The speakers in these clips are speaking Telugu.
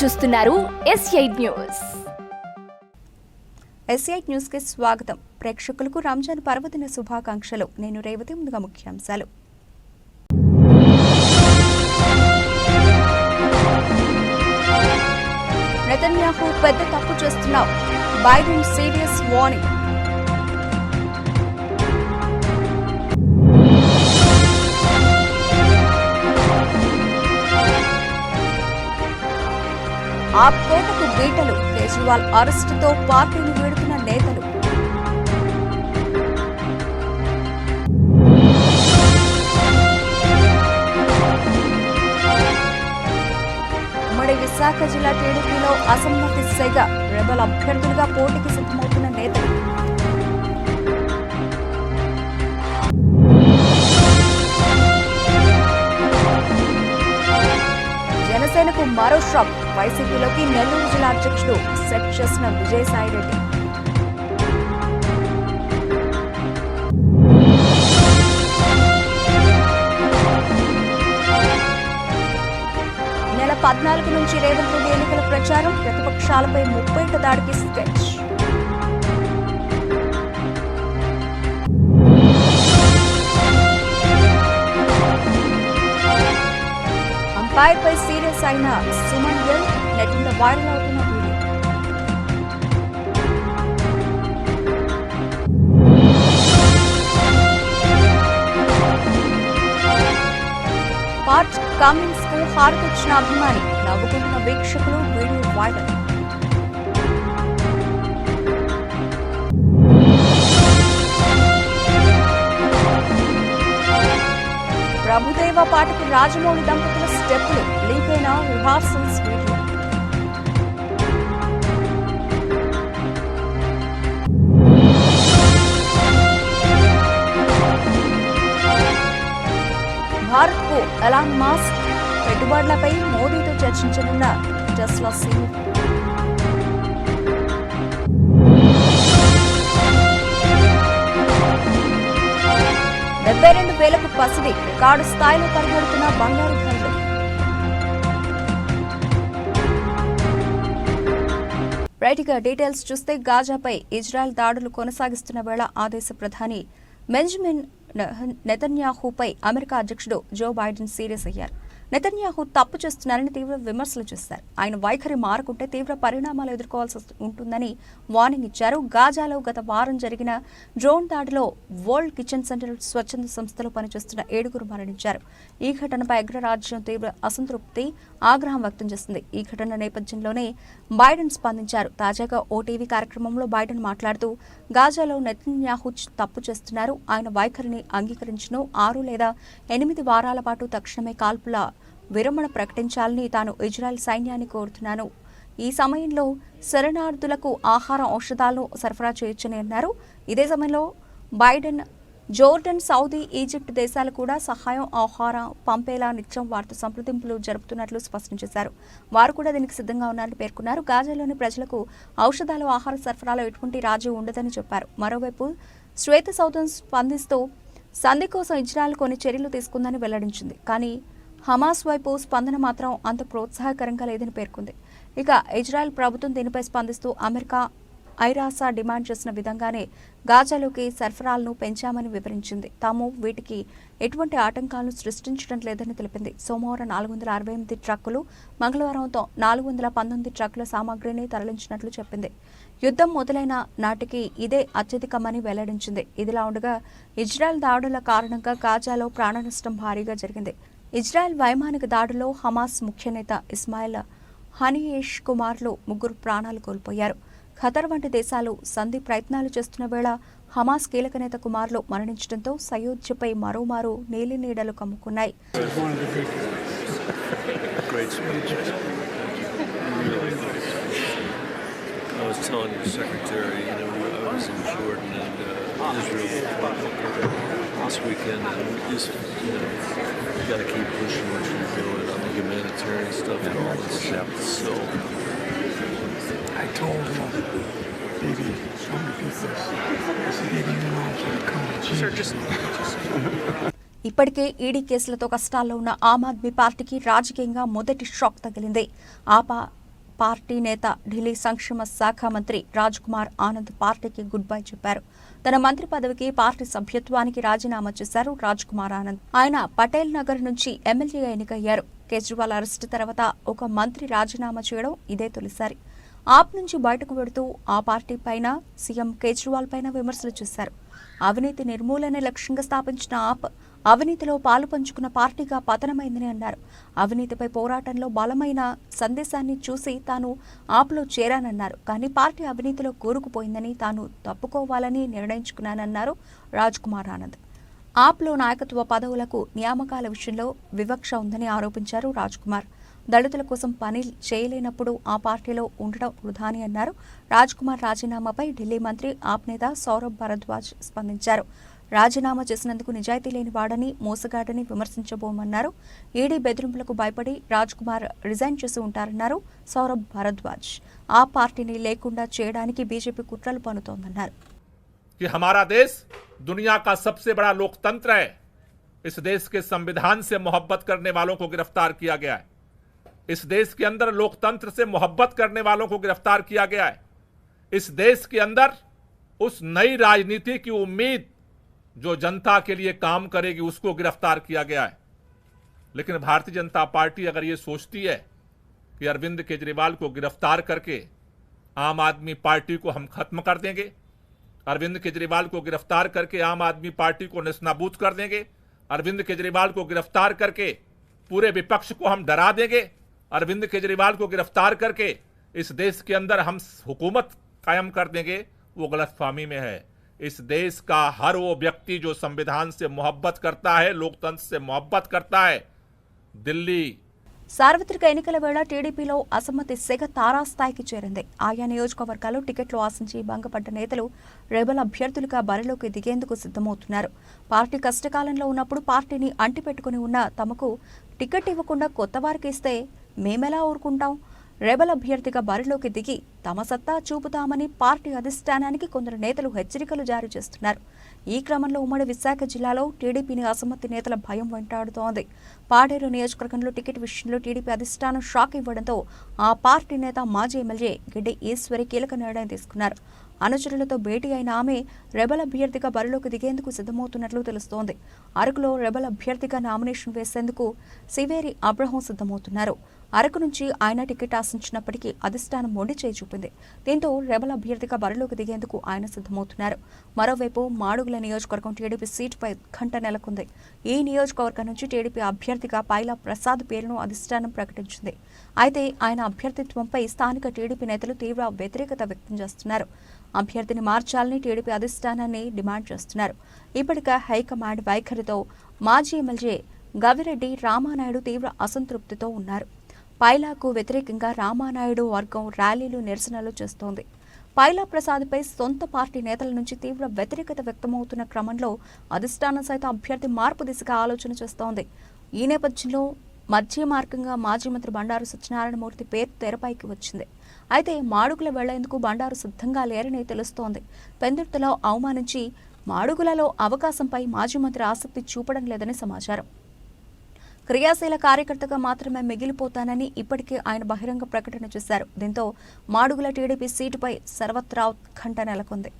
చూస్తున్నారు S8 న్యూస్. S8 న్యూస్ కి స్వాగతం. ప్రేక్షకులకు రంజాన్ పర్వదిన శుభాకాంక్షలు. నేను రేవతి. ముందుగా ముఖ్యాంశాలు. నెతన్యాహు పెద్ద తప్పు చేస్తున్నావు. Biden serious warning. ఆ కోటకు బీటలు. కేజ్రీవాల్ అరెస్టుతో పార్టీని వీడుతున్న నేతలు. ఉమ్మడి విశాఖ జిల్లా టీడీపీలో అసమ్మతి సెగ. రెబల్ అభ్యర్థులుగా పోటీకి సిద్ధమవుతున్న నేతలు. జనసేనకు మరో షాక్. వైసీపీలోకి నెల్లూరు జిల్లా అధ్యక్షుడు సెట్ చేసిన విజయసాయిరెడ్డి. నెల 14 నుంచి రేవంత్ రెడ్డి ఎన్నికల ప్రచారం. ప్రతిపక్షాలపై 30 దాడికి స్కెచ్. అంపైర్పై సీరియస్ అయిన సుమన్ గిల్. నెట్టింట వైరల్ అవుతున్న వీడియో. పార్ట్ కమిన్స్ కు హారతిచ్చిన అభిమాని. నవ్వుకుంటున్న వీక్షకులు. Video viral. ప్రభుదేవ పాటకు రాజమౌళి దంపతుల స్టెప్పులు. లీక్ అయిన రిహార్సల్స్ వీడియో. భారత్ కు ఎలాన్ మస్క్ పెట్టుబడులపై మోదీతో చర్చించనున్న టెస్లా సీఈఓ. $72,000కు పసిడి. రికార్డు స్థాయిలో పరిగెడుతున్న బంగారు ధరలు. రైట్గా డీటెయిల్స్ చూస్తే గాజాపై ఇజ్రాయెల్ దాడులు కొనసాగిస్తున్న వేళ ఆ దేశ ప్రధాని బెంజమిన్ నెతన్యాహుపై అమెరికా అధ్యక్షుడు జో బైడెన్ సీరియస్ అయ్యారు. నెతన్యాహు తప్పు చేస్తున్నారని తీవ్ర విమర్శలు చేశారు. ఆయన వైఖరి మారకుంటే తీవ్ర పరిణామాలు ఎదుర్కోవాల్సి ఉంటుందని వార్నింగ్ ఇచ్చారు. గాజాలో గత వారం జరిగిన డ్రోన్ దాడిలో వరల్డ్ కిచెన్ సెంటర్ స్వచ్ఛంద సంస్థలో పనిచేస్తున్న 7 మరణించారు. ఈ ఘటనపై అగ్రరాజ్యం తీవ్ర అసంతృప్తి, ఆగ్రహం వ్యక్తం చేసింది. ఈ ఘటన నేపథ్యంలోనే బైడెన్ స్పందించారు. తాజాగా ఓ టీవీ కార్యక్రమంలో బైడెన్ మాట్లాడుతూ గాజాలో నెతన్యాహు తప్పు చేస్తున్నారు. ఆయన వైఖరిని అంగీకరించను. 6 లేదా 8 వారాల పాటు తక్షణమే కాల్పుల విరమణ ప్రకటించాలని తాను ఇజ్రాయెల్ సైన్యాన్ని కోరుతున్నాను. ఈ సమయంలో శరణార్థులకు ఆహారం, ఔషధాలను సరఫరా చేయొచ్చని అన్నారు. ఇదే సమయంలో బైడెన్ జోర్డన్, సౌదీ, ఈజిప్ట్ దేశాలు కూడా సహాయం, ఆహారం పంపేలా నిత్యం వారితో సంప్రదింపులు జరుపుతున్నట్లు స్పష్టం చేశారు. వారు కూడా దీనికి సిద్ధంగా ఉన్నారని పేర్కొన్నారు. గాజాలోని ప్రజలకు ఔషధాలు, ఆహార సరఫరాలో ఎటువంటి రాజీ ఉండదని చెప్పారు. మరోవైపు శ్వేత సౌధం స్పందిస్తూ సంధి కోసం ఇజ్రాయెల్ కొన్ని చర్యలు తీసుకుందని వెల్లడించింది. కానీ హమాస్ వైపు స్పందన మాత్రం అంత ప్రోత్సాహకరంగా లేదని పేర్కొంది. ఇక ఇజ్రాయెల్ ప్రభుత్వం దీనిపై స్పందిస్తూ అమెరికా, ఐరాసా డిమాండ్ చేసిన విధంగానే గాజాలోకి సరఫరాలను పెంచామని వివరించింది. తాము వీటికి ఎటువంటి ఆటంకాలను సృష్టించడం లేదని తెలిపింది. సోమవారం 468 ట్రక్కులు, మంగళవారం 419 ట్రక్కుల సామాగ్రిని తరలించినట్లు చెప్పింది. యుద్ధం మొదలైన నాటికి ఇదే అత్యధికమని వెల్లడించింది. ఇదిలా ఉండగా ఇజ్రాయెల్ దాడుల కారణంగా గాజాలో ప్రాణ నష్టం భారీగా జరిగింది. ఇజ్రాయెల్ వైమానిక దాడుల్లో హమాస్ ముఖ్య నేత ఇస్మాయిల్ హనీయేష్ కుమార్లు 3 ప్రాణాలు కోల్పోయారు. ఖతర్ వంటి దేశాలు సంధి ప్రయత్నాలు చేస్తున్న వేళ హమాస్ కీలక నేత కుమార్లు మరణించడంతో సయోధ్యపై మరోమారు నీలి నీడలు కమ్ముకున్నాయి. This weekend, and just, you got to keep pushing what you're doing on the humanitarian stuff and all this stuff. So I told him, baby, I'm gonna beat this. I said, baby, you know I'm gonna come to you. Sir, just. ఇప్పటికే ఈడీ కేసులతో కష్టాల్లో ఉన్న ఆమ్ ఆద్మీ పార్టీకి రాజకీయంగా మొదటి షాక్ తగిలింది. పార్టీ నేత ఢిల్లీ సంక్షేమ శాఖ మంత్రి రాజ్ కుమార్ ఆనంద్ పార్టీకి గుడ్ బై చెప్పారు. తన మంత్రి పదవికి పార్టీ సభ్యత్వానికి రాజీనామా చేశారు రాజ్ కుమార్ ఆనంద్. ఆయన పటేల్ నగర్ నుంచి ఎమ్మెల్యేగా ఎన్నికయ్యారు. కేజ్రీవాల్ అరెస్టు తర్వాత ఒక మంత్రి రాజీనామా చేయడం ఇదే తొలిసారి. ఆప్ నుంచి బయటకు వెడుతూ ఆ పార్టీ పైన సీఎం కేజ్రీవాల్ పైన విమర్శలు చేశారు. అవినీతి నిర్మూలనే లక్ష్యంగా స్థాపించిన ఆప్ అవినీతిలో పాలు పంచుకున్న పార్టీగా పతనమైందని అన్నారు. అవినీతిపై పోరాటంలో బలమైన సందేశాన్ని చూసి తాను ఆప్లో చేరానన్నారు. కానీ పార్టీ అవినీతిలో కూరుకుపోయిందని తాను తప్పుకోవాలని నిర్ణయించుకున్నానన్నారు రాజ్ కుమార్ ఆనంద్. ఆప్లో నాయకత్వ పదవులకు నియామకాల విషయంలో వివక్ష ఉందని ఆరోపించారు రాజ్ కుమార్. దళితుల కోసం పని చేయలేనప్పుడు ఆ పార్టీలో ఉండడం వృధాని అన్నారు. రాజ్ కుమార్ రాజీనామాపై ఢిల్లీ మంత్రి ఆప్ నేత సౌరభ్ భరద్వాజ్ స్పందించారు. రాజీనామా చేసినందుకు నిజాయితీ లేని వాడని మోసగాడని విమర్శించబోమన్నారు. ఈడీ బెదిరింపులకు భయపడి రాజ్ కుమార్ రిజైన్ చేసి ఉంటారన్నారు సౌరభ్ భరద్వాజ్. ఆ పార్టీని లేకుండా చేయడానికి బీజేపీ కుట్రలు పన్నుతోందన్నారు. कि हमारा देश दुनिया का सबसे बड़ा लोकतंत्र है। इस देश के संविधान से मोहब्बत करने वालों को गिरफ्तार किया गया है। इस देश के अंदर लोकतंत्र से मोहब्बत करने वालों को गिरफ्तार किया गया है। इस देश के अंदर उस नई राजनीति की उम्मीद जो जनता के लिए काम करेगी उसको गिरफ्तार किया गया है। लेकिन भारतीय जनता पार्टी अगर ये सोचती है कि अरविंद केजरीवाल को गिरफ्तार करके आम आदमी पार्टी को हम खत्म कर देंगे, अरविंद केजरीवाल को गिरफ्तार करके आम आदमी पार्टी को नेस्तनाबूद कर देंगे, अरविंद केजरीवाल को गिरफ्तार करके पूरे विपक्ष को हम डरा देंगे, अरविंद केजरीवाल को गिरफ्तार करके इस देश के अंदर हम हुकूमत कायम कर देंगे, वो गलतफहमी में है। इस देश का हर वो व्यक्ति जो संविधान से मोहब्बत करता है, लोकतंत्र से मोहब्बत करता है, दिल्ली సార్వత్రిక ఎన్నికల వేళ టీడీపీలో అసమ్మతి సెగ తారాస్థాయికి చేరింది. ఆయా నియోజకవర్గాల్లో టికెట్లు ఆశించి భంగపడ్డ నేతలు రెబల్ అభ్యర్థులుగా బరిలోకి దిగేందుకు సిద్ధమవుతున్నారు. పార్టీ కష్టకాలంలో ఉన్నప్పుడు పార్టీని అంటిపెట్టుకుని ఉన్న తమకు టికెట్ ఇవ్వకుండా కొత్త వారికి ఇస్తే మేమెలా ఊరుకుంటాం? రెబల్ అభ్యర్థిగా బరిలోకి దిగి తమ సత్తా చూపుతామని పార్టీ అధిష్టానానికి కొందరు నేతలు హెచ్చరికలు జారీ చేస్తున్నారు. ఈ క్రమంలో ఉమ్మడి విశాఖ జిల్లాలో టీడీపీని అసమ్మతి నేతల భయం వెంటాడుతోంది. పాడేరు నియోజకవర్గంలో టికెట్ విషయంలో టీడీపీ అధిష్టానం షాక్ ఇవ్వడంతో ఆ పార్టీ నేత మాజీ ఎమ్మెల్యే గిడ్డి ఈశ్వరి కీలక నిర్ణయం తీసుకున్నారు. అనుచరులతో భేటీ అయిన ఆమె రెబల్ అభ్యర్థిగా బరిలోకి దిగేందుకు సిద్ధమవుతున్నట్లు తెలుస్తోంది. అరకులో రెబల్ అభ్యర్థిగా నామినేషన్ వేసేందుకు సివేరి అబ్రహం సిద్ధమవుతున్నారు. అరకు నుంచి ఆయన టికెట్ ఆశించినప్పటికీ అధిష్టానం మొండి చేయి చూపింది. దీంతో రెబల్ అభ్యర్థిగా బరిలోకి దిగేందుకు ఆయన సిద్ధమవుతున్నారు. మరోవైపు మాడుగుల నియోజకవర్గం టీడీపీ సీటుపై ఉత్కంఠ నెలకొంది. ఈ నియోజకవర్గం నుంచి టీడీపీ అభ్యర్థిగా పైలా ప్రసాద్ పేరును అధిష్టానం ప్రకటించింది. అయితే ఆయన అభ్యర్థిత్వంపై స్థానిక టీడీపీ నేతలు తీవ్ర వ్యతిరేకత వ్యక్తం చేస్తున్నారు. అభ్యర్థిని మార్చాలని టీడీపీ అధిష్టానాన్ని డిమాండ్ చేస్తున్నారు. ఇప్పటికే హైకమాండ్ వైఖరితో మాజీ ఎమ్మెల్యే గవిరెడ్డి రామానాయుడు తీవ్ర అసంతృప్తితో ఉన్నారు. పైలాకు వ్యతిరేకంగా రామానాయుడు వర్గం ర్యాలీలు నిరసనలు చేస్తోంది. పైలా ప్రసాద్పై సొంత పార్టీ నేతల నుంచి తీవ్ర వ్యతిరేకత వ్యక్తమవుతున్న క్రమంలో అధిష్టానం సైతం అభ్యర్థి మార్పు దిశగా ఆలోచన చేస్తోంది. ఈ నేపథ్యంలో మధ్య మార్గంగా మాజీ మంత్రి బండారు సత్యనారాయణమూర్తి పేరు తెరపైకి వచ్చింది. అయితే మాడుగుల వెళ్లేందుకు బండారు సిద్ధంగా లేరని తెలుస్తోంది. పెందుర్తిలో అవమానించి మాడుగులలో అవకాశంపై మాజీ మంత్రి ఆసక్తి చూపడం లేదని సమాచారం. క్రియాశీల కార్యకర్తగా మాత్రమే మిగిలిపోతానని ఇప్పటికే ఆయన బహిరంగ ప్రకటన చేశారు. దీంతో మాడుగుల టీడీపీ సీటుపై సర్వత్రా ఉత్కంఠ నెలకొంది.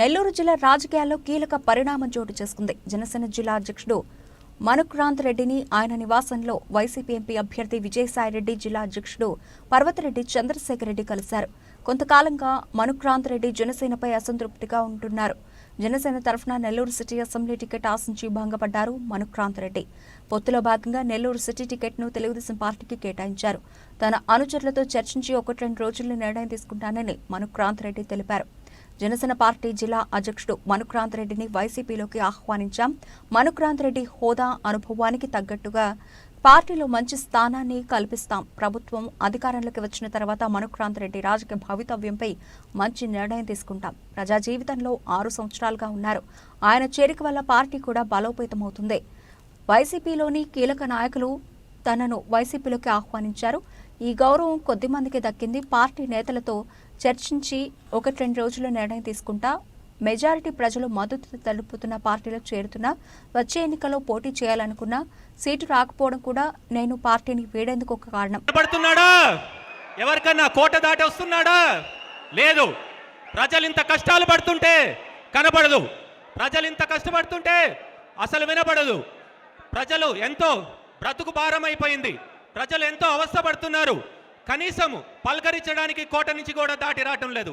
నెల్లూరు జిల్లా రాజకీయాల్లో కీలక పరిణామం చోటు చేసుకుంది. జనసేన జిల్లా అధ్యక్షుడు మనుక్రాంత్ రెడ్డిని ఆయన నివాసంలో వైసీపీ ఎంపీ అభ్యర్థి విజయసాయిరెడ్డి, జిల్లా అధ్యక్షుడు పర్వతరెడ్డి చంద్రశేఖర్ రెడ్డి కలిశారు. కొంతకాలంగా మనుక్రాంత్ రెడ్డి జనసేనపై అసంతృప్తిగా ఉంటున్నారు. జనసేన తరఫున నెల్లూరు సిటీ అసెంబ్లీ టికెట్ ఆశించి భంగపడ్డారు మనుక్రాంత్ రెడ్డి. పొత్తులో భాగంగా నెల్లూరు సిటీ టికెట్ను తెలుగుదేశం పార్టీకి కేటాయించారు. తన అనుచరులతో చర్చించి 1-2 రోజుల్లో నిర్ణయం తీసుకుంటానని మనుక్రాంత్ రెడ్డి తెలిపారు. జనసేన పార్టీ జిల్లా అధ్యక్షుడు మనుక్రాంత్ రెడ్డిని వైసీపీలోకి ఆహ్వానించాం. మనుక్రాంత్ రెడ్డి హోదా, అనుభవానికి తగ్గట్టుగా పార్టీలో మంచి స్థానాన్ని కల్పిస్తాం. ప్రభుత్వం అధికారంలోకి వచ్చిన తర్వాత మనుక్రాంత్ రెడ్డి రాజకీయ భవితవ్యంపై మంచి నిర్ణయం తీసుకుంటాం. ప్రజా జీవితంలో 6 సంవత్సరాలుగా ఉన్నారు. ఆయన చేరిక వల్ల పార్టీ కూడా బలోపేతమవుతుంది. వైసీపీలోని కీలక నాయకులు తనను వైసీపీలోకి ఆహ్వానించారు. ఈ గౌరవం కొద్దిమందికి దక్కింది. పార్టీ నేతలతో చర్చించి 1-2 రోజుల్లో నిర్ణయం తీసుకుంటా. మెజారిటీ ప్రజలు మద్దతు తెలుపుతున్న పార్టీలో చేరుతున్నా వచ్చే ఎన్నికల్లో పోటీ చేయాలనుకున్నా సీటు రాకపోవడం కూడా నేను పార్టీని వీడేందుకు ఒక కారణం. పడుతున్నాడా? ఎవరికన్నా కోట దాటి వస్తున్నాడా? లేదు. ప్రజలు ఇంత కష్టాలు పడుతుంటే కనబడదు. ప్రజలు ఇంత కష్టపడుతుంటే అసలు వినపడదు. ప్రజలు ఎంతో బ్రతుకు భారం అయిపోయింది. ప్రజలు ఎంతో అవస్థ పడుతున్నారు. కనీసం పలకరించడానికి కోట నుంచి కూడా దాటి రావటం లేదు.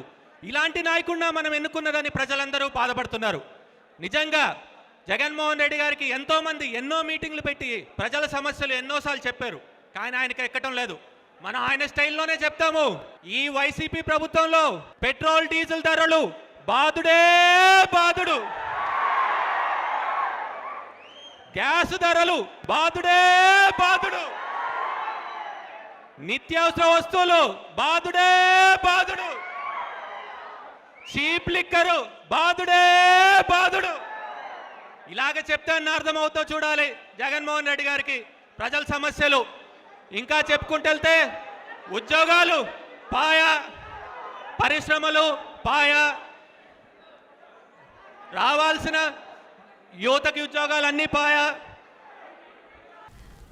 ఇలాంటి నాయకుడిని మనం ఎన్నుకున్నదని ప్రజలందరూ బాధపడుతున్నారు. నిజంగా జగన్మోహన్ రెడ్డి గారికి ఎంతో మంది ఎన్నో మీటింగ్లు పెట్టి ప్రజల సమస్యలు ఎన్నోసార్లు చెప్పారు. కానీ ఆయనకి ఎక్కటం లేదు. మనం ఆయన స్టైల్లోనే చెప్తాము. ఈ వైసీపీ ప్రభుత్వంలో పెట్రోల్ డీజిల్ ధరలు బాదుడే బాదుడు, గ్యాస్ ధరలు బాదుడే బాదుడు, నిత్యావసర వస్తువులు బాదుడే బాదుడు, చీప్ లిక్కరు బాదుడే బాదుడు. ఇలాగ చెప్తే అర్థమవుతో చూడాలి జగన్మోహన్ రెడ్డి గారికి ప్రజల సమస్యలు. ఇంకా చెప్పుకుంటూ వెళ్తే ఉద్యోగాలు పాయ, పరిశ్రమలు పాయ, రావాల్సిన యువతకి ఉద్యోగాలన్నీ పాయ.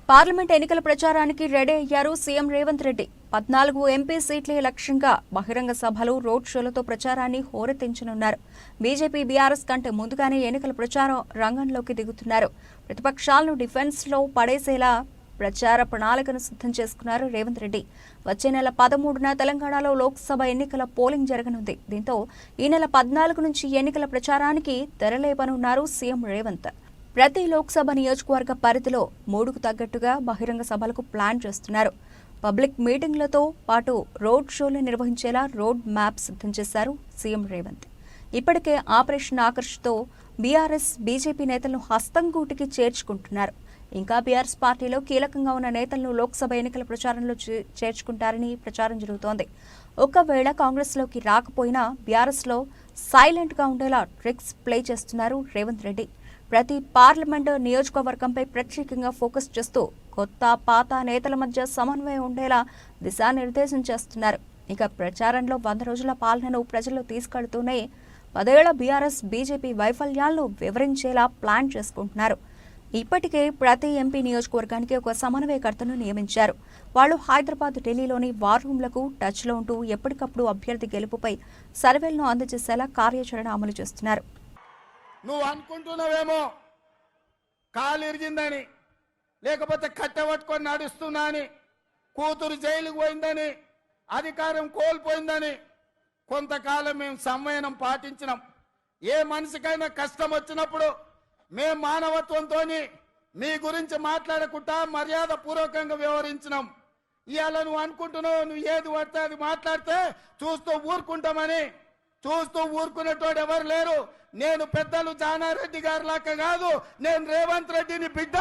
పార్లమెంట్ ఎన్నికల ప్రచారానికి రెడీ అయ్యారు సీఎం రేవంత్ రెడ్డి. 14 ఎంపీ సీట్లే లక్ష్యంగా బహిరంగ సభలు, రోడ్ షోలతో ప్రచారాన్ని హోరెత్తించనున్నారు. బీజేపీ, బీఆర్ఎస్ కంటే ముందుగానే ఎన్నికల ప్రచారం రంగంలోకి దిగుతున్నారు. ప్రతిపక్షాలను డిఫెన్స్ లో పడేసేలా ప్రచార ప్రణాళికను సిద్ధం చేసుకున్నారు రేవంత్ రెడ్డి. వచ్చే నెల 13న తెలంగాణలో లోక్సభ ఎన్నికల పోలింగ్ జరగనుంది. దీంతో ఈ నెల 14 నుంచి ఎన్నికల ప్రచారానికి తెరలేపనున్నారు సీఎం రేవంత్. ప్రతి లోక్సభ నియోజకవర్గ పరిధిలో 3కు తగ్గట్టుగా బహిరంగ సభలకు ప్లాన్ చేస్తున్నారు. పబ్లిక్ మీటింగ్లతో పాటు రోడ్ షోలు నిర్వహించేలా రోడ్ మ్యాప్ సిద్ధం చేశారు సీఎం రేవంత్. ఇప్పటికే ఆపరేషన్ ఆకర్ష్తో బీఆర్ఎస్, బీజేపీ నేతలను హస్తంగూటికి చేర్చుకుంటున్నారు. ఇంకా బీఆర్ఎస్ పార్టీలో కీలకంగా ఉన్న నేతలను లోక్సభ ఎన్నికల ప్రచారంలో చేర్చుకుంటారని ప్రచారం జరుగుతోంది. ఒకవేళ కాంగ్రెస్లోకి రాకపోయినా బీఆర్ఎస్లో సైలెంట్గా ఉండేలా ట్రిక్స్ ప్లే చేస్తున్నారు రేవంత్ రెడ్డి. ప్రతి పార్లమెంటు నియోజకవర్గంపై ప్రత్యేకంగా ఫోకస్ చేస్తూ కొత్త, పాత నేతల మధ్య సమన్వయం ఉండేలా దిశానిర్దేశం చేస్తున్నారు. ఇక ప్రచారంలో 100 రోజుల పాలనను ప్రజల్లో తీసుకెళ్తూనే 10 ఏళ్ల బీఆర్ఎస్, బీజేపీ వైఫల్యాలను వివరించేలా ప్లాన్ చేసుకుంటున్నారు. ఇప్పటికే ప్రతి ఎంపీ నియోజకవర్గానికి ఒక సమన్వయకర్తను నియమించారు. వాళ్ళు హైదరాబాద్, ఢిల్లీలోని వార్ రూమ్లకు టచ్లో ఉంటూ ఎప్పటికప్పుడు అభ్యర్థి గెలుపుపై సర్వేలను అందజేసేలా కార్యాచరణ అమలు చేస్తున్నారు. నువ్వు అనుకుంటున్నావేమో కాలు ఇరిగిందని, లేకపోతే కట్టెపట్టుకొని నడుస్తున్నా అని, కూతురు జైలుకు పోయిందని, అధికారం కోల్పోయిందని. కొంతకాలం మేము సంయమనం పాటించినాం. ఏ మనిషికైనా కష్టం వచ్చినప్పుడు మేము మానవత్వంతో మీ గురించి మాట్లాడకుండా మర్యాద పూర్వకంగా వ్యవహరించినాం. ఇవాళ నువ్వు అనుకుంటున్నావు నువ్వు ఏది పడితే అది మాట్లాడితే చూస్తూ ఊరుకుంటామని. చూస్తూ ఊరుకునేటోడు ఎవరు లేరు. నేను పెద్దలు జానారెడ్డి గారి లాగా కాదు, నేను రేవంత్ రెడ్డిని బిడ్డ.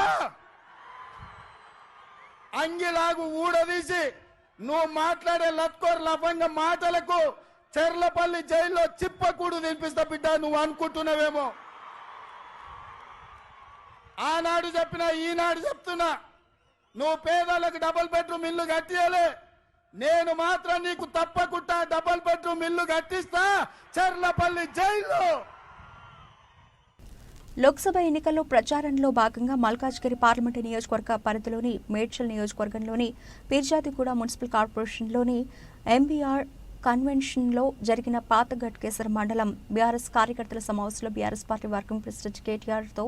అంగిలాగు ఊడదీసి నువ్వు మాట్లాడే లత్కోర్ లఫంగ మాటలకు చెర్లపల్లి జైల్లో చిప్పకూడు తినిపిస్తా బిడ్డ. నువ్వు అనుకుంటున్నావేమో. ఆనాడు చెప్పినా ఈనాడు చెప్తున్నా, నువ్వు పేదలకు డబుల్ బెడ్రూమ్ ఇల్లు కట్టియలే, నేను మాత్రం నీకు తప్పకుండా డబుల్ బెడ్రూమ్ ఇల్లు కట్టిస్తా చెర్లపల్లి జైల్లో. లోక్సభ ఎన్నికల్లో ప్రచారంలో భాగంగా మల్కాజ్గిరి పార్లమెంటు నియోజకవర్గ పరిధిలోని మేడ్చల్ నియోజకవర్గంలోని పీర్జాదిగూడ మున్సిపల్ కార్పొరేషన్లోని ఎంబీఆర్ కన్వెన్షన్లో జరిగిన పాత ఘట్కేసర్ మండలం బీఆర్ఎస్ కార్యకర్తల సమావేశంలో బీఆర్ఎస్ పార్టీ వర్కింగ్ ప్రెసిడెంట్ కేటీఆర్తో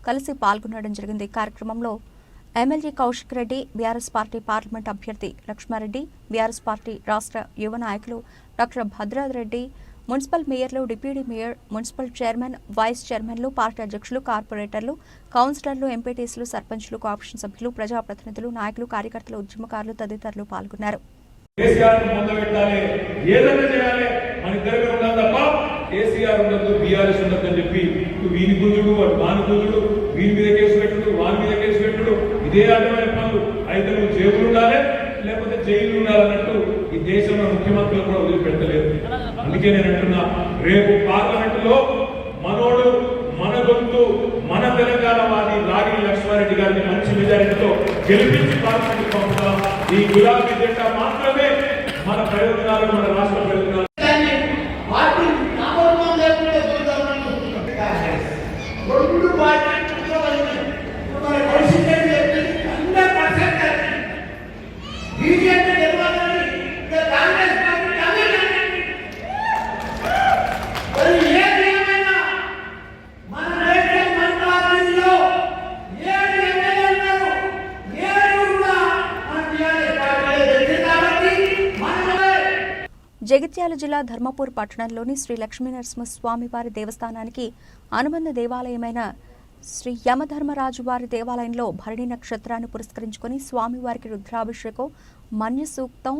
కలిసి పాల్గొనడం జరిగింది. ఈ కార్యక్రమంలో MLA Kaushik Reddy, BRS party parliament అభ్యర్థి లక్ష్మారెడ్డి, బీఆర్ఎస్ పార్టీ రాష్ట్ర యువ నాయకులు డాక్టర్ భద్రారెడ్డి, మున్సిపల్ మేయర్లు, deputy mayor, municipal chairman, vice చైర్మన్లు, పార్టీ అధ్యక్షులు, కార్పొరేటర్లు, కౌన్సిలర్లు, ఎంపీటీసీలు, సర్పంచ్లు, కోఆపరేషన్ సభ్యులు, ప్రజాప్రతినిధులు, నాయకులు, కార్యకర్తలు, ఉద్యమకారులు తదితరులు పాల్గొన్నారు. కేసీఆర్ మొదలుపెట్టాలి, ఏదైనా చేయాలి, మన ఇద్దరు ఉండాలి తప్ప కేసీఆర్ ఉండదు, బీఆర్ఎస్ ఉండదు అని చెప్పి వీని గుంజుడు, వాడు వాని గుంజుడు, వీని మీద కేసు పెట్టుడు, వాని మీద కేసు పెట్టుడు, ఇదే అర్థమైన పనులు. అయితే నువ్వు జైలు ఉండాలి, లేకపోతే జైలు ఉండాలన్నట్టు ఈ దేశంలో ముఖ్యమంత్రులు కూడా వదిలిపెట్టలేదు. అందుకే నేను అంటున్నా, రేపు పార్లమెంటులో మనోడు, మన గొంతు, మన తెలంగాణ వాది రాగిణి లక్ష్మారెడ్డి గారిని మంచి మెజారిటీతో గెలిపించి పార్లమెంట్ పంపుతాం. ఈ గులాబీ జెండా మాత్రమే మన ప్రయోజనాలు, మన రాష్ట్ర ప్రయోజనాలు. జగిత్యాల జిల్లా ధర్మపూర్ పట్టణంలోని శ్రీ లక్ష్మీనరసింహస్వామివారి దేవస్థానానికి అనుబంధ దేవాలయమైన శ్రీ యమధర్మరాజు వారి దేవాలయంలో భరణి నక్షత్రాన్ని పురస్కరించుకొని స్వామివారికి రుద్రాభిషేకం, మన్య సూక్తం,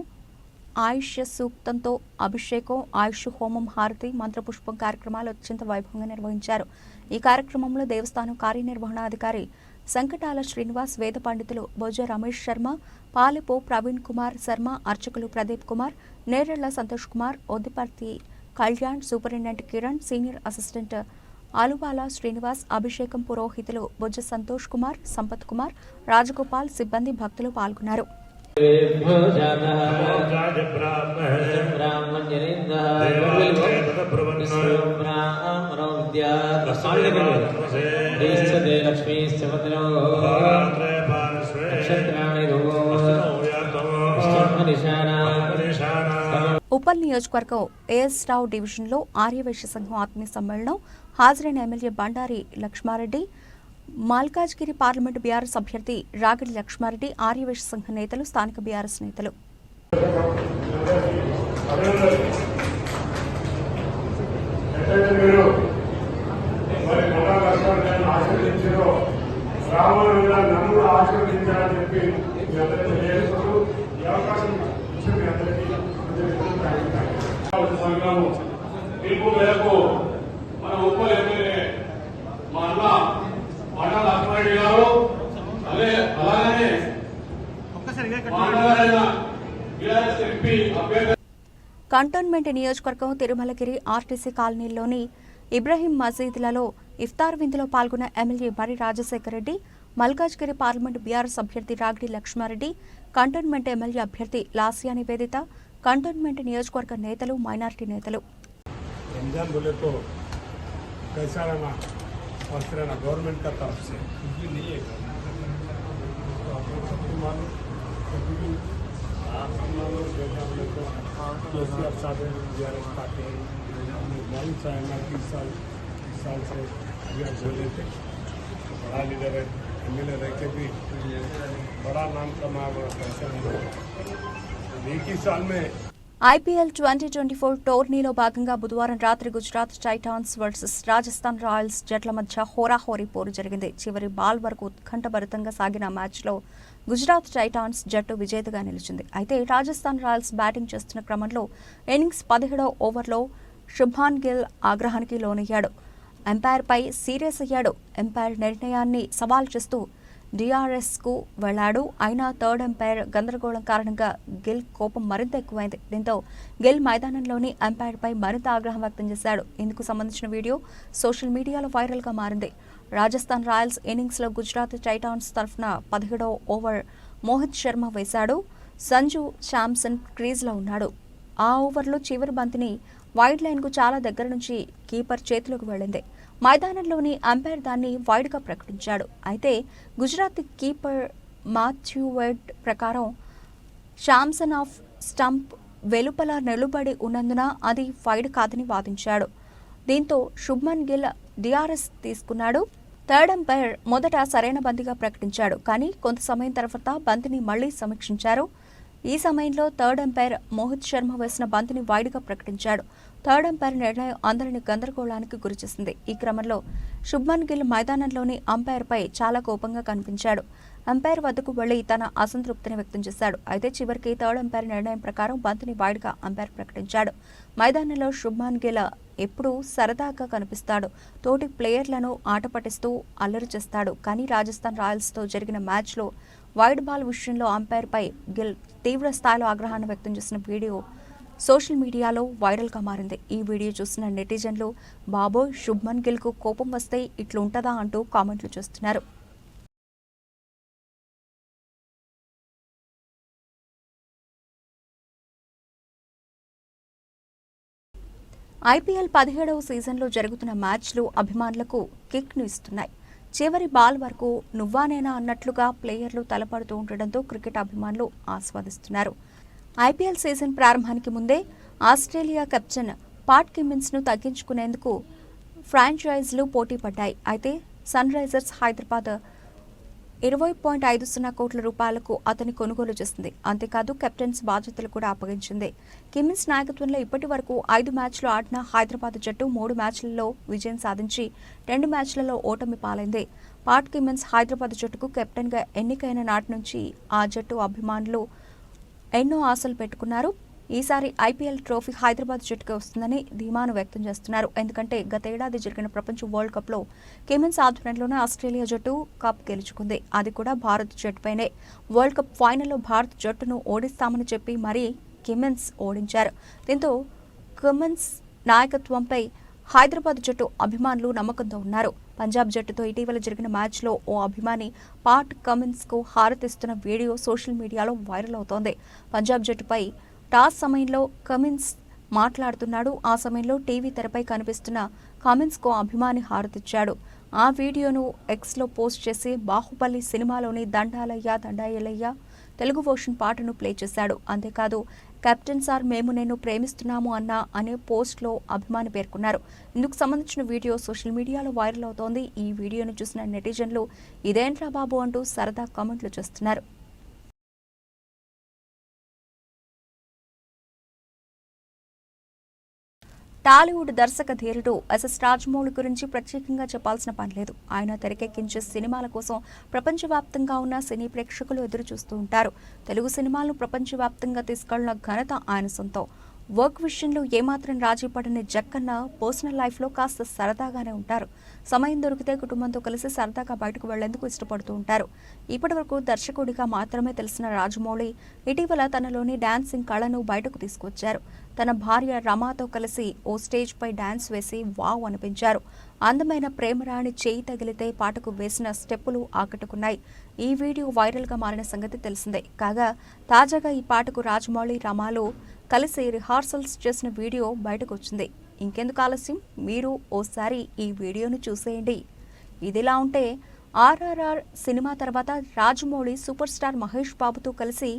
ఆయుష్య సూక్తంతో అభిషేకం, ఆయుష్ హోమం, హారతి, మంత్రపుష్పం కార్యక్రమాలు అత్యంత వైభవంగా నిర్వహించారు. ఈ కార్యక్రమంలో దేవస్థానం కార్యనిర్వహణాధికారి సంకటాల శ్రీనివాస్, వేద పండితులు బొజ్జ రమేష్ శర్మ, పాలెపో ప్రవీణ్ కుమార్ శర్మ, అర్చకులు Pradeep Kumar, Nerella Santosh Kumar, Oddiparthi Kalyan, superintendent Kiran, senior assistant Aluvala Srinivas, అభిషేకం పురోహితులు బొజ్జ సంతోష్ కుమార్, సంపత్ కుమార్, రాజగోపాల్, సిబ్బంది, భక్తులు పాల్గొన్నారు. ఉప్పల్ నియోజకవర్గం ఏఎస్ రావు డివిజన్లో ఆర్యవైశ్య సంఘం ఆత్మీయ సమ్మేళనం హాజరైన MLA Bandari Laxma Reddy, Malkajgiri parliament BRS అభ్యర్థి రాగిడి లక్ష్మారెడ్డి, ఆర్యవైశ్య సంఘ నేతలు, స్థానిక బీఆర్ఎస్ నేతలు. పిలుపు మేరకు మన ఉప్పల్ ఎమ్మెల్యే మా అన్న బండారి లక్ష్మారెడ్డి గారు అలాగే కంటోన్మెంట్ నియోజకవర్గం తిరుమలగిరి ఆర్టీసీ కాలనీలోని ఇబ్రహీం మసీదులలో ఇఫ్తార్ విందులో పాల్గొన్న ఎమ్మెల్యే బరి రాజశేఖర రెడ్డి, మల్కాజ్గిరి పార్లమెంటు బీఆర్ఎస్ అభ్యర్థి రాగిడి లక్ష్మారెడ్డి, కంటోన్మెంట్ ఎమ్మెల్యే అభ్యర్థి లాసియా నివేదిత, కంటోన్మెంట్ నియోజకవర్గ నేతలు, మైనారిటీ నేతలు. रमजान बोले तो कैसा रहना स्वस्थ रहना गवर्नमेंट का तरफ से कुछ भी नहीं है तो आप लोग सबको मालूम बेटा बोले तो केसीआर साहब बीआरएस पार्टी मालूम चाहे 30 साल से अभियान बोले थे बड़ा लीडर है एमएलए रह के भी बड़ा नाम कमा पैसा नहीं एक ही साल में ఐపీఎల్ 2024 టోర్నీలో భాగంగా బుధవారం రాత్రి Gujarat Titans versus Rajasthan Royals జట్ల మధ్య హోరాహోరీ పోరు జరిగింది. చివరి బాల్ వరకు ఉత్కంఠభరితంగా సాగిన మ్యాచ్లో గుజరాత్ టైటాన్స్ జట్టు విజేతగా నిలిచింది. అయితే రాజస్థాన్ రాయల్స్ బ్యాటింగ్ చేస్తున్న క్రమంలో ఇన్నింగ్స్ 17వ ఓవర్లో శుభ్మాన్ గిల్ ఆగ్రహానికి లోనయ్యాడు. ఎంపైర్పై సీరియస్ అయ్యాడు. ఎంపైర్ నిర్ణయాన్ని సవాల్ చేస్తూ డిఆర్ఎస్కు వెళ్లాడు. అయినా థర్డ్ ఎంపైర్ గందరగోళం కారణంగా గిల్ కోపం మరింత ఎక్కువైంది. దీంతో గిల్ మైదానంలోని ఎంపైర్పై మరింత ఆగ్రహం వ్యక్తం చేశాడు. ఇందుకు సంబంధించిన వీడియో సోషల్ మీడియాలో వైరల్గా మారింది. రాజస్థాన్ రాయల్స్ ఇన్నింగ్స్లో గుజరాత్ టైటాన్స్ తరఫున 17వ ఓవర్ మోహిత్ శర్మ వేశాడు. సంజు శాంసన్ క్రీజ్లో ఉన్నాడు. ఆ ఓవర్లో చివరి బంతిని వైడ్ లైన్కు చాలా దగ్గర నుంచి కీపర్ చేతిలోకి వెళ్లింది. మైదానంలోని అంపైర్ దాన్ని వైడ్గా ప్రకటించాడు. అయితే గుజరాత్ కీపర్ మాథ్యూ వెడ్ ప్రకారం శాంసన్ ఆఫ్ స్టంప్ వెలుపల నిలబడి ఉన్నందున అది వైడ్ కాదని వాదించాడు. దీంతో శుభ్మన్ గిల్ డిఆర్ఎస్ తీసుకున్నాడు. థర్డ్ అంపైర్ మొదట సరైన బంతిగా ప్రకటించాడు. కానీ కొంత సమయం తర్వాత బంతిని మళ్లీ సమీక్షించారు. ఈ సమయంలో థర్డ్ అంపైర్ మోహిత్ శర్మ వేసిన బంతిని వైడ్గా ప్రకటించాడు. థర్డ్ అంపైర్ నిర్ణయం అందరినీ గందరగోళానికి గురిచేసింది. ఈ క్రమంలో శుభ్మన్ గిల్ మైదానంలోని అంపైర్పై చాలా కోపంగా కనిపించాడు. అంపైర్ వద్దకు వెళ్లి తన అసంతృప్తిని వ్యక్తం చేశాడు. అయితే చివరికి థర్డ్ అంపైర్ నిర్ణయం ప్రకారం బంతిని వైడ్గా అంపైర్ ప్రకటించాడు. మైదానంలో శుభ్మన్ గిల్ ఎప్పుడూ సరదాగా కనిపిస్తాడు. తోటి ప్లేయర్లను ఆట పట్టిస్తూ అల్లరి చేస్తాడు. కానీ రాజస్థాన్ రాయల్స్తో జరిగిన మ్యాచ్లో వైడ్ బాల్ విషయంలో అంపైర్పై గిల్ తీవ్ర స్థాయిలో ఆగ్రహాన్ని వ్యక్తం చేసిన వీడియో సోషల్ మీడియాలో వైరల్గా మారింది. ఈ వీడియో చూసిన నెటిజన్లు బాబోయ్ శుభ్మన్ గిల్కు కోపం వస్తే ఇట్లుంటదా అంటూ కామెంట్లు చేస్తున్నారు. ఐపీఎల్ 17వ సీజన్లో జరుగుతున్న మ్యాచ్లు అభిమానులకు కిక్ను ఇస్తున్నాయి. చివరి బాల్ వరకు నువ్వానేనా అన్నట్లుగా ప్లేయర్లు తలపడుతూ ఉండడంతో క్రికెట్ అభిమానులు ఆస్వాదిస్తున్నారు. ఐపీఎల్ సీజన్ ప్రారంభానికి ముందే ఆస్ట్రేలియా కెప్టెన్ పాట్ కిమ్మిన్స్ను తగ్గించుకునేందుకు ఫ్రాంచైజీలు పోటీ పడ్డాయి. అయితే సన్ రైజర్స్ హైదరాబాద్ 20.50 కోట్ల రూపాయలకు అతని కొనుగోలు చేసింది. అంతేకాదు కెప్టెన్స్ బాధ్యతలు కూడా అప్పగించింది. కిమ్మిన్స్ నాయకత్వంలో ఇప్పటి వరకు 5 మ్యాచ్లు ఆడిన హైదరాబాద్ జట్టు 3 మ్యాచ్లలో విజయం సాధించి 2 మ్యాచ్లలో ఓటమి పాలైంది. పాట్ కిమ్మిన్స్ హైదరాబాద్ జట్టుకు కెప్టెన్గా ఎన్నికైన నాటి నుంచి ఆ జట్టు అభిమానులు ఎన్నో ఆశలు పెట్టుకున్నారు. ఈసారి ఐపీఎల్ ట్రోఫీ హైదరాబాద్ జట్టుకే వస్తుందని ధీమాను వ్యక్తం చేస్తున్నారు. ఎందుకంటే గతేడాది జరిగిన ప్రపంచ వరల్డ్ కప్లో కిమ్మిన్స్ ఆధ్వర్యంలోనే ఆస్ట్రేలియా జట్టు కప్ గెలుచుకుంది. అది కూడా భారత్ జట్టుపైనే. వరల్డ్ కప్ ఫైనల్లో భారత్ జట్టును ఓడిస్తామని చెప్పి మరీ కిమ్మిన్స్ ఓడించారు. దీంతో కిమ్మిన్స్ నాయకత్వంపై హైదరాబాద్ జట్టు అభిమానులు నమ్మకంతో ఉన్నారు. పంజాబ్ జట్టుతో ఇటీవల జరిగిన మ్యాచ్లో ఓ అభిమాని పాట్ కమిన్స్కు హారతిస్తున్న వీడియో సోషల్ మీడియాలో వైరల్ అవుతోంది. పంజాబ్ జట్టుపై టాస్ సమయంలో కమిన్స్ మాట్లాడుతున్నాడు. ఆ సమయంలో టీవీ తెరపై కనిపిస్తున్న కమిన్స్కు అభిమాని హారతిచ్చాడు. ఆ వీడియోను ఎక్స్లో పోస్ట్ చేసి బాహుబలి సినిమాలోని దండాలయ్య దండాయలయ్య తెలుగు వర్షన్ పాటను ప్లే చేశాడు. అంతేకాదు కెప్టెన్ సార్ మేము నేను ప్రేమిస్తున్నాము అనే పోస్ట్లో అభిమాని పేర్కొన్నారు. ఇందుకు సంబంధించిన వీడియో సోషల్ మీడియాలో వైరల్ అవుతోంది. ఈ వీడియోను చూసిన నెటిజన్లు ఇదేంట్రా బాబు అంటూ సరదా కామెంట్లు చేస్తున్నారు. టాలీవుడ్ దర్శక ధీరుడు ఎస్ఎస్ రాజమౌళి గురించి ప్రత్యేకంగా చెప్పాల్సిన పని లేదు. ఆయన తెరకెక్కించే సినిమాల కోసం ప్రపంచవ్యాప్తంగా ఉన్న సినీ ప్రేక్షకులు ఎదురు చూస్తూ ఉంటారు. తెలుగు సినిమాలను ప్రపంచవ్యాప్తంగా తీసుకెళ్లిన ఘనత ఆయన సొంతం. వర్క్ విషయంలో ఏమాత్రం రాజీ పడని జక్కన్న పర్సనల్ లైఫ్లో కాస్త సరదాగానే ఉంటారు. సమయం దొరికితే కుటుంబంతో కలిసి సరదాగా బయటకు వెళ్లేందుకు ఇష్టపడుతూ ఉంటారు. ఇప్పటివరకు దర్శకుడిగా మాత్రమే తెలిసిన రాజమౌళి ఇటీవల తనలోని డాన్సింగ్ కళను బయటకు తీసుకొచ్చారు. తన భార్య రమాతో కలిసి ఓ స్టేజ్ పై డాన్స్ వేసి వావ్ అనిపించారు. అందమైన ప్రేమరాణి చేయి తగిలితే పాటకు వేసిన స్టెప్పులు ఆకట్టుకున్నాయి. ఈ వీడియో వైరల్ గా మారిన సంగతి తెలిసిందే. కాగా తాజాగా ఈ పాటకు రాజమౌళి రమాలు కలిసి రిహార్సల్స్ చేసిన వీడియో బయటకు వచ్చింది. ఇంకెందుకు ఆలస్యం, మీరు ఓసారి ఈ వీడియోను చూసేయండి. ఇదిలా ఉంటే ఆర్ఆర్ఆర్ సినిమా తర్వాత రాజమౌళి సూపర్ స్టార్ మహేష్ బాబుతో కలిసి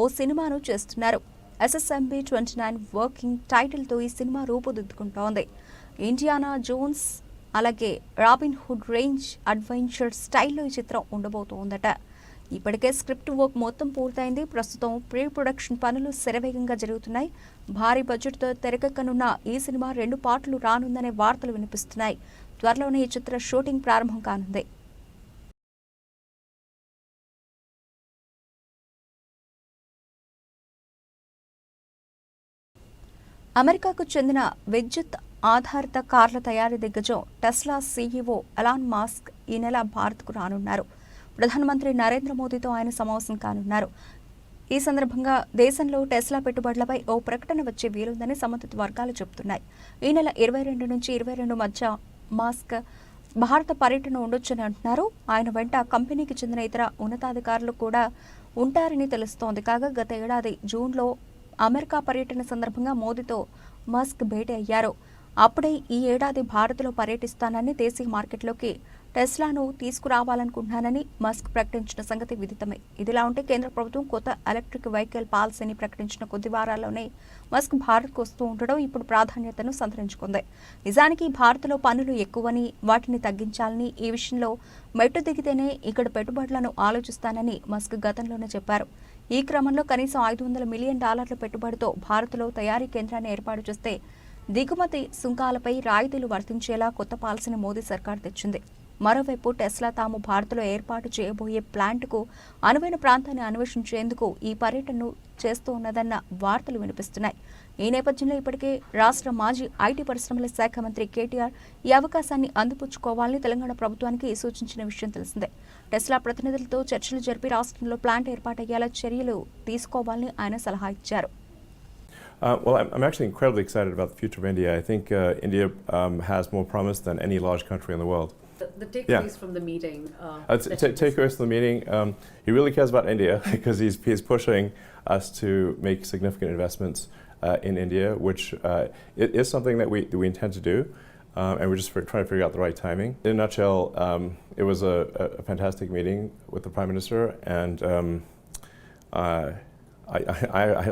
ఓ సినిమాను చేస్తున్నారు. SSMB 29 వర్కింగ్ టైటిల్తో ఈ సినిమా రూపుదిద్దుకుంటోంది. ఇండియానా జోన్స్ అలాగే రాబిన్ హుడ్ రేంజ్ అడ్వెంచర్ స్టైల్లో ఈ చిత్రం ఉండబోతోందట. ఇప్పటికే స్క్రిప్ట్ వర్క్ మొత్తం పూర్తయింది. ప్రస్తుతం ప్రీ ప్రొడక్షన్ పనులు శరవేగంగా జరుగుతున్నాయి. భారీ బడ్జెట్తో తెరకెక్కనున్న ఈ సినిమా 2 పార్ట్లు రానుందనే వార్తలు వినిపిస్తున్నాయి. త్వరలోనే ఈ చిత్ర షూటింగ్ ప్రారంభం కానుంది. అమెరికాకు చెందిన విద్యుత్ ఆధారిత కార్ల తయారీ దిగ్గజం టెస్లా సీఈఓ ఎలాన్ మాస్క్ ఈ నెల భారత్కు రానున్నారు. ప్రధానమంత్రి నరేంద్ర మోదీతో ఆయన సమావేశం కానున్నారు. ఈ సందర్భంగా దేశంలో టెస్లా పెట్టుబడులపై ఓ ప్రకటన వచ్చే వీలుందని సంబంధిత వర్గాలు చెబుతున్నాయి. ఈ నెల 22 నుంచి 22 మధ్య మాస్క్ భారత పర్యటన ఉండొచ్చని అంటున్నారు. ఆయన వెంట కంపెనీకి చెందిన ఇతర ఉన్నతాధికారులు కూడా ఉంటారని తెలుస్తోంది. కాగా గత ఏడాది జూన్లో అమెరికా పర్యటన సందర్భంగా మోదీతో మస్క్ భేటీ అయ్యారు. అప్పుడే ఈ ఏడాది భారత్లో పర్యటిస్తానని, దేశీయ మార్కెట్లోకి టెస్లాను తీసుకురావాలనుకుంటున్నానని మస్క్ ప్రకటించిన సంగతి విదితమే. ఇదిలా ఉంటే కేంద్ర ప్రభుత్వం కొత్త ఎలక్ట్రిక్ వెహికల్ పాలసీని ప్రకటించిన కొద్ది వారాల్లోనే మస్క్ భారత్కు వస్తూ ఉండడం ఇప్పుడు ప్రాధాన్యతను సంతరించుకుంది. నిజానికి భారత్లో పన్నులు ఎక్కువని, వాటిని తగ్గించాలని, ఈ విషయంలో మెట్టు దిగితేనే ఇక్కడ పెట్టుబడులను ఆలోచిస్తానని మస్క్ గతంలోనే చెప్పారు. ఈ క్రమంలో కనీసం $500 మిలియన్ పెట్టుబడితో భారత్లో తయారీ కేంద్రాన్ని ఏర్పాటు చేస్తే దిగుమతి సుంకాలపై రాయితీలు వర్తించేలా కొత్త పాలసీని మోదీ సర్కార్ తెచ్చింది. మరోవైపు టెస్లా తాము భారత్లో ఏర్పాటు చేయబోయే ప్లాంట్కు అనువైన ప్రాంతాన్ని అన్వేషించేందుకు ఈ పర్యటనను చేస్తూ ఉన్నదన్న వార్తలు వినిపిస్తున్నాయి. ఈ నేపథ్యంలో ఇప్పటికే రాష్ట్ర మాజీ ఐటీ పరిశ్రమల శాఖ మంత్రి కేటీఆర్ ఈ అవకాశాన్ని అందిపుచ్చుకోవాలని తెలంగాణ ప్రభుత్వానికి సూచించిన విషయం తెలిసిందే. టెస్లా ప్రతినిధులతో చర్చలు జరిపి రాష్ట్రంలో ప్లాంట్ ఏర్పాటయ్యేలా చర్యలు తీసుకోవాలని ఆయన సలహా ఇచ్చారు. Well, I'm actually incredibly excited about the future of India. I think India has more promise than any large country in the world. The takeaways from the meeting. Takeaways from the meeting. He really cares about India because he's pushing us to make significant investments in India, which it is something that we intend to do, and we're just trying to figure out the right timing. In a nutshell, it was a fantastic meeting with the Prime Minister, and I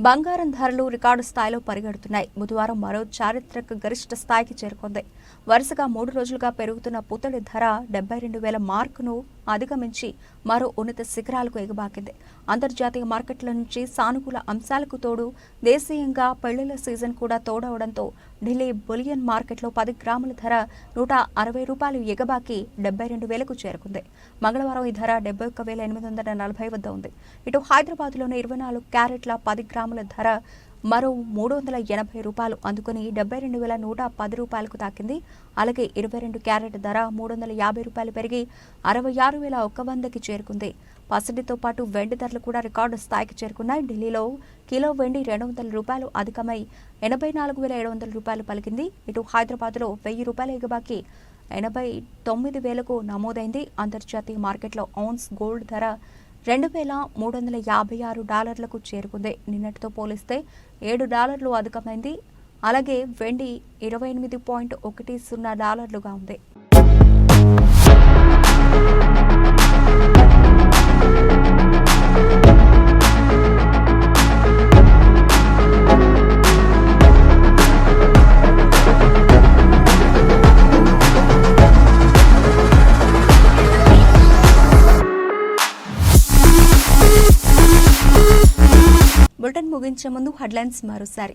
బంగారం ధరలు రికార్డు స్థాయిలో పరిగెడుతున్నాయి. బుధవారం మరో చారిత్రక గరిష్ట స్థాయికి చేరుకుంది. వరుసగా 3 రోజులుగా పెరుగుతున్న పుత్తడి ధర 72,000 మార్కును అధిగమించి మరో ఉన్నత శిఖరాలకు ఎగబాకింది. అంతర్జాతీయ మార్కెట్ల నుంచి సానుకూల అంశాలకు తోడు దేశీయంగా పెళ్లిళ్ల సీజన్ కూడా తోడవడంతో ఢిల్లీ బులియన్ మార్కెట్లో 10 గ్రాముల ధర ₹160 ఎగబాకి 72,000కు చేరుకుంది. మంగళవారం ఈ ధర 71,840 వద్ద ఉంది. ఇటు హైదరాబాద్లోని 24 క్యారెట్ల 10 గ్రాముల ధర మరో ₹380 అందుకుని ₹72,110కు తాకింది. అలాగే 22 క్యారెట్ ధర ₹350 పెరిగి 66,100కి చేరుకుంది. పసిడితో పాటు వెండి ధరలు కూడా రికార్డు స్థాయికి చేరుకున్నాయి. ఢిల్లీలో కిలో వెండి ₹200 అధికమై ₹84,700 పలికింది. ఇటు హైదరాబాద్లో ₹1,000 ఎగబాకి 89,000కు నమోదైంది. అంతర్జాతీయ మార్కెట్లో ఔన్స్ గోల్డ్ ధర $2,356కు చేరుకుంది. నిన్నటితో పోలిస్తే $7 అధికమైంది. అలాగే వెండి $28.10గా ఉంది. బులెటిన్ ముగించే ముందు హెడ్లైన్స్ మరోసారి.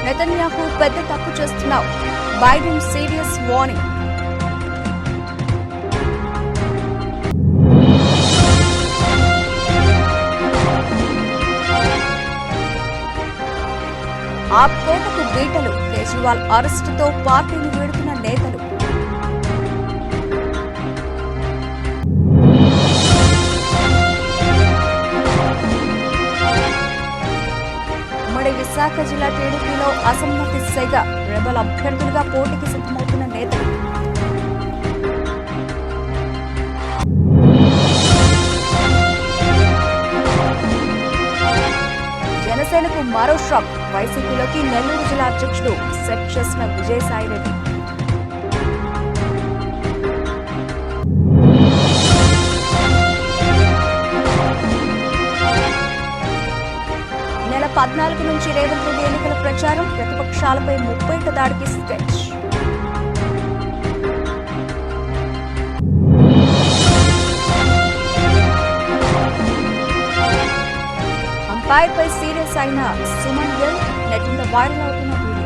నెతన్యాహు పెద్ద తప్పు చేస్తున్నావు, బైడెన్ సీరియస్ వార్నింగ్. ఆ కోటకు బీటలు, కేజ్రీవాల్ అరెస్టుతో పార్టీని వీడుతున్న నేతలు. విశాఖ జిల్లా టీడీపీలో అసమ్మతి సెగ, రెబల్ అభ్యర్థులుగా పోటీకి సిద్ధమవుతున్న నేతలు. జనసేనకు మరో షాక్, వైసీపీలోకి నెల్లూరు జిల్లా అధ్యక్షుడు సెట్ చేసిన విజయసాయిరెడ్డి. నెల 14 నుంచి రేవంత్ రెడ్డి ఎన్నికల ప్రచారం, ప్రతిపక్షాలపై 30 దాడికి స్కెచ్. అంపైర్పై సీరియస్ అయిన సుమన్ గిల్, నెట్టింట వైరల్ అవుతున్న వీడియో.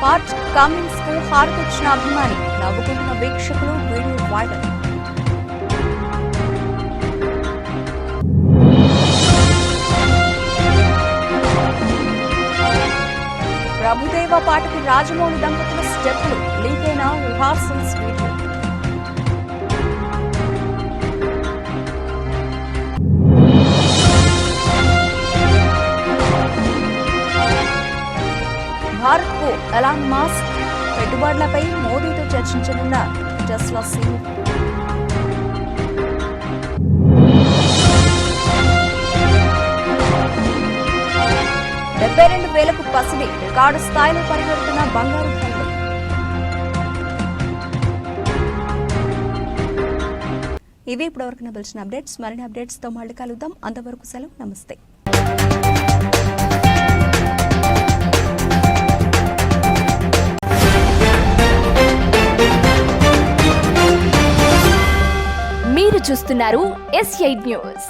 పార్ట్ కమిన్స్ కు హారతిచ్చిన అభిమాని, నవ్వుకుంటున్న వీక్షకులు, వీడియో వైరల్. ప్రభుదేవ పాటకు రాజమౌళి దంపతుల స్టెప్పులు, లీక్ అయిన రిహార్సల్స్ వీడియో. భారత్కు ఎలాన్ మస్క్ పెట్టుబడులపై మోదీతో చర్చించనున్న టెస్లా సీఈఓ. $72,000కు పసిడి, రికార్డు స్థాయిలో పరిగెడుతున్న బంగారు ధరలు. ఇవి ఇప్పటివరకు నిలిచిన అప్డేట్స్. మరిన్ని అప్డేట్స్తో మళ్ళీ కలుద్దాం. అంతవరకు సెలవు, నమస్తే. మీరు చూస్తున్నారు S8 న్యూస్.